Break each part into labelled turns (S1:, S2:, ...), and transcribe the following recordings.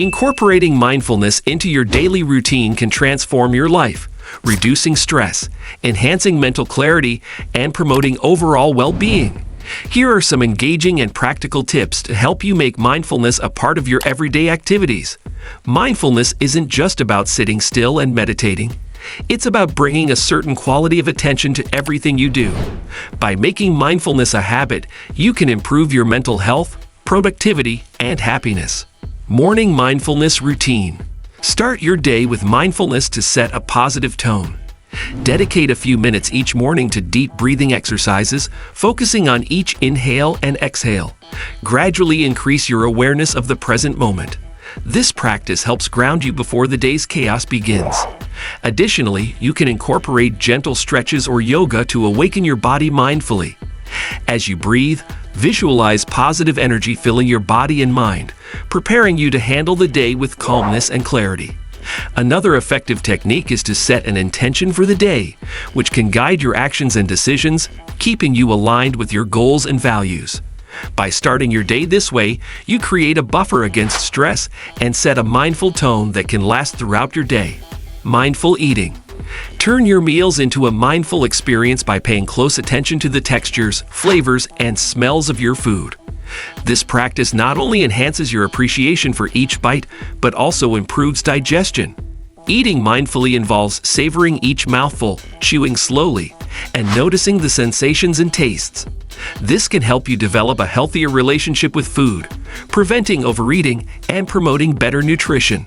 S1: Incorporating mindfulness into your daily routine can transform your life, reducing stress, enhancing mental clarity, and promoting overall well-being. Here are some engaging and practical tips to help you make mindfulness a part of your everyday activities. Mindfulness isn't just about sitting still and meditating. It's about bringing a certain quality of attention to everything you do. By making mindfulness a habit, you can improve your mental health, productivity, and happiness. Morning mindfulness routine. Start your day with mindfulness to set a positive tone. Dedicate a few minutes each morning to deep breathing exercises, focusing on each inhale and exhale. Gradually increase your awareness of the present moment. This practice helps ground you before the day's chaos begins. Additionally, you can incorporate gentle stretches or yoga to awaken your body mindfully. As you breathe, visualize positive energy filling your body and mind, preparing you to handle the day with calmness and clarity. Another effective technique is to set an intention for the day, which can guide your actions and decisions, keeping you aligned with your goals and values. By starting your day this way, you create a buffer against stress and set a mindful tone that can last throughout your day. Mindful eating. Turn your meals into a mindful experience by paying close attention to the textures, flavors, and smells of your food. This practice not only enhances your appreciation for each bite, but also improves digestion. Eating mindfully involves savoring each mouthful, chewing slowly, and noticing the sensations and tastes. This can help you develop a healthier relationship with food, preventing overeating and promoting better nutrition.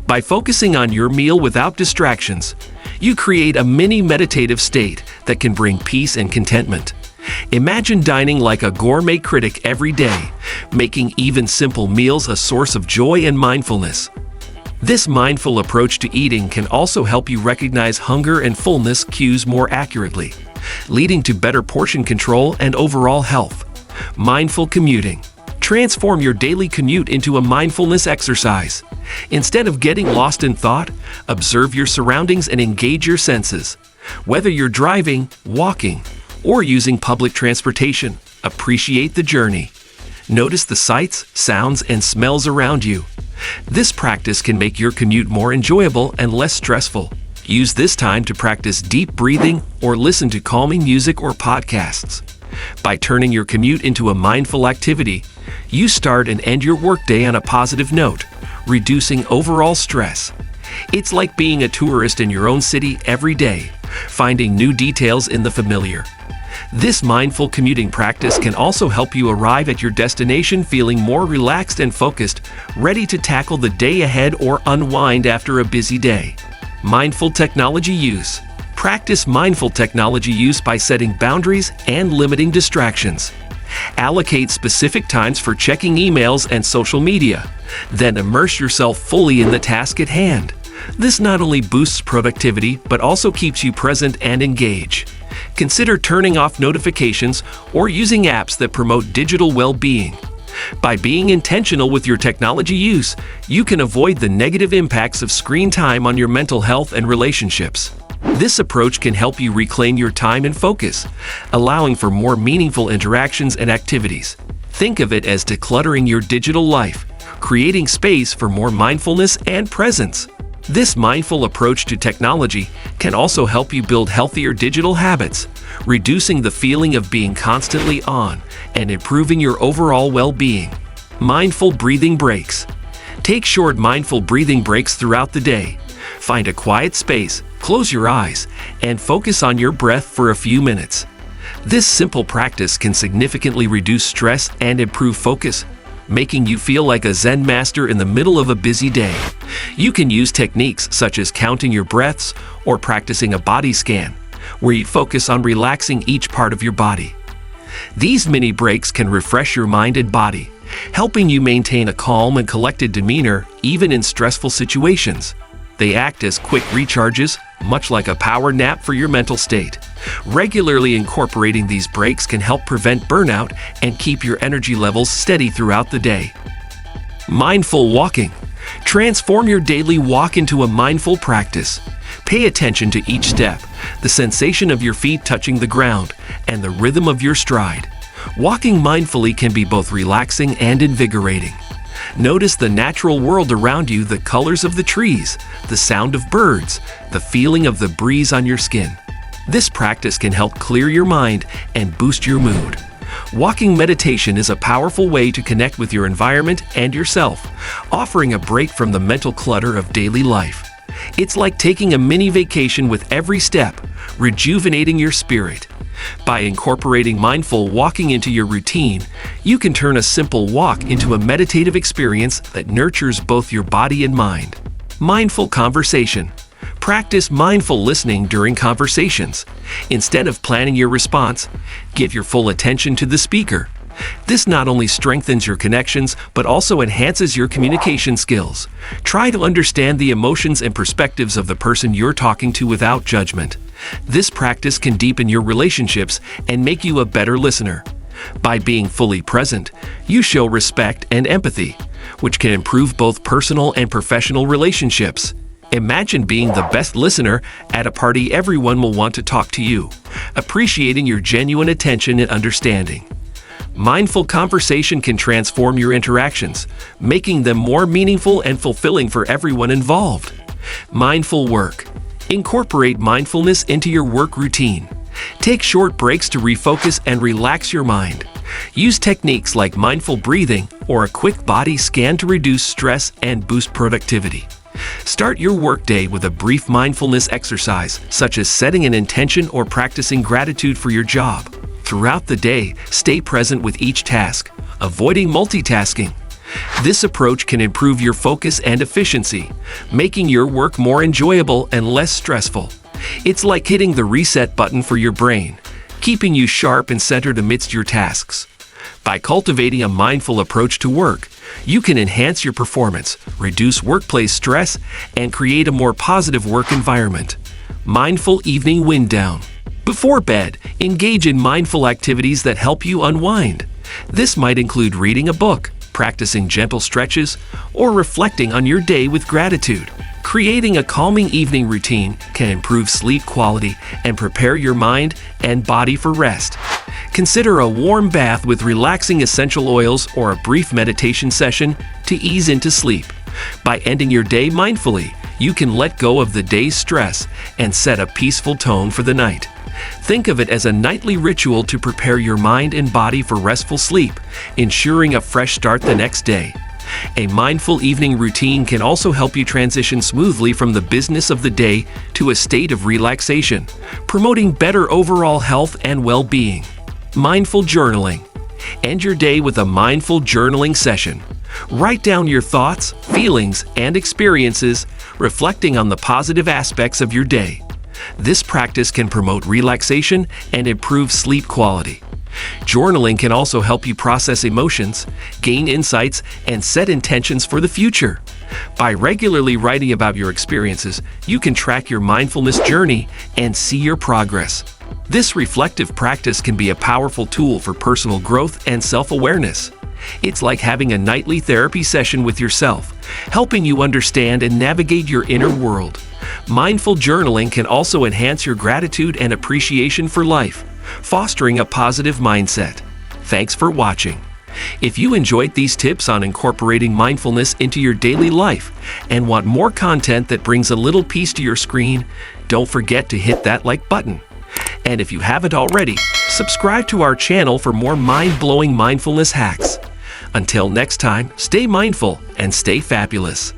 S1: By focusing on your meal without distractions, you create a mini meditative state that can bring peace and contentment. Imagine dining like a gourmet critic every day, making even simple meals a source of joy and mindfulness. This mindful approach to eating can also help you recognize hunger and fullness cues more accurately, leading to better portion control and overall health. Mindful commuting. Transform your daily commute into a mindfulness exercise. Instead of getting lost in thought, observe your surroundings and engage your senses. Whether you're driving, walking, or using public transportation, appreciate the journey. Notice the sights, sounds, and smells around you. This practice can make your commute more enjoyable and less stressful. Use this time to practice deep breathing or listen to calming music or podcasts. By turning your commute into a mindful activity, you start and end your workday on a positive note, reducing overall stress. It's like being a tourist in your own city every day, finding new details in the familiar. This mindful commuting practice can also help you arrive at your destination feeling more relaxed and focused, ready to tackle the day ahead or unwind after a busy day. Mindful technology use. Practice mindful technology use by setting boundaries and limiting distractions. Allocate specific times for checking emails and social media. Then immerse yourself fully in the task at hand. This not only boosts productivity, but also keeps you present and engaged. Consider turning off notifications or using apps that promote digital well-being. By being intentional with your technology use, you can avoid the negative impacts of screen time on your mental health and relationships. This approach can help you reclaim your time and focus, allowing for more meaningful interactions and activities. Think of it as decluttering your digital life, creating space for more mindfulness and presence. This mindful approach to technology can also help you build healthier digital habits, reducing the feeling of being constantly on and improving your overall well-being. Mindful breathing breaks. Take short mindful breathing breaks throughout the day. Find a quiet space, close your eyes, and focus on your breath for a few minutes. This simple practice can significantly reduce stress and improve focus, making you feel like a Zen master in the middle of a busy day. You can use techniques such as counting your breaths or practicing a body scan, where you focus on relaxing each part of your body. These mini breaks can refresh your mind and body, helping you maintain a calm and collected demeanor even in stressful situations. They act as quick recharges, much like a power nap for your mental state. Regularly incorporating these breaks can help prevent burnout and keep your energy levels steady throughout the day. Mindful walking. Transform your daily walk into a mindful practice. Pay attention to each step, the sensation of your feet touching the ground, and the rhythm of your stride. Walking mindfully can be both relaxing and invigorating. Notice the natural world around you, the colors of the trees, the sound of birds, the feeling of the breeze on your skin. This practice can help clear your mind and boost your mood. Walking meditation is a powerful way to connect with your environment and yourself, offering a break from the mental clutter of daily life. It's like taking a mini vacation with every step, rejuvenating your spirit. By incorporating mindful walking into your routine, you can turn a simple walk into a meditative experience that nurtures both your body and mind. Mindful conversation. Practice mindful listening during conversations. Instead of planning your response, give your full attention to the speaker. This not only strengthens your connections, but also enhances your communication skills. Try to understand the emotions and perspectives of the person you're talking to without judgment. This practice can deepen your relationships and make you a better listener. By being fully present, you show respect and empathy, which can improve both personal and professional relationships. Imagine being the best listener at a party. Everyone will want to talk to you, appreciating your genuine attention and understanding. Mindful conversation can transform your interactions, making them more meaningful and fulfilling for everyone involved. Mindful work. Incorporate mindfulness into your work routine. Take short breaks to refocus and relax your mind. Use techniques like mindful breathing or a quick body scan to reduce stress and boost productivity. Start your workday with a brief mindfulness exercise, such as setting an intention or practicing gratitude for your job. Throughout the day, stay present with each task, avoiding multitasking. This approach can improve your focus and efficiency, making your work more enjoyable and less stressful. It's like hitting the reset button for your brain, keeping you sharp and centered amidst your tasks. By cultivating a mindful approach to work, you can enhance your performance, reduce workplace stress, and create a more positive work environment. Mindful evening wind down. Before bed, engage in mindful activities that help you unwind. This might include reading a book, practicing gentle stretches, or reflecting on your day with gratitude. Creating a calming evening routine can improve sleep quality and prepare your mind and body for rest. Consider a warm bath with relaxing essential oils or a brief meditation session to ease into sleep. By ending your day mindfully, you can let go of the day's stress and set a peaceful tone for the night. Think of it as a nightly ritual to prepare your mind and body for restful sleep, ensuring a fresh start the next day. A mindful evening routine can also help you transition smoothly from the business of the day to a state of relaxation, promoting better overall health and well-being. Mindful journaling. End your day with a mindful journaling session. Write down your thoughts, feelings, and experiences, reflecting on the positive aspects of your day. This practice can promote relaxation and improve sleep quality. Journaling can also help you process emotions, gain insights, and set intentions for the future. By regularly writing about your experiences, you can track your mindfulness journey and see your progress. This reflective practice can be a powerful tool for personal growth and self-awareness. It's like having a nightly therapy session with yourself, helping you understand and navigate your inner world. Mindful journaling can also enhance your gratitude and appreciation for life, fostering a positive mindset. Thanks for watching. If you enjoyed these tips on incorporating mindfulness into your daily life and want more content that brings a little peace to your screen, don't forget to hit that like button. And if you haven't already, subscribe to our channel for more mind-blowing mindfulness hacks. Until next time, stay mindful and stay fabulous.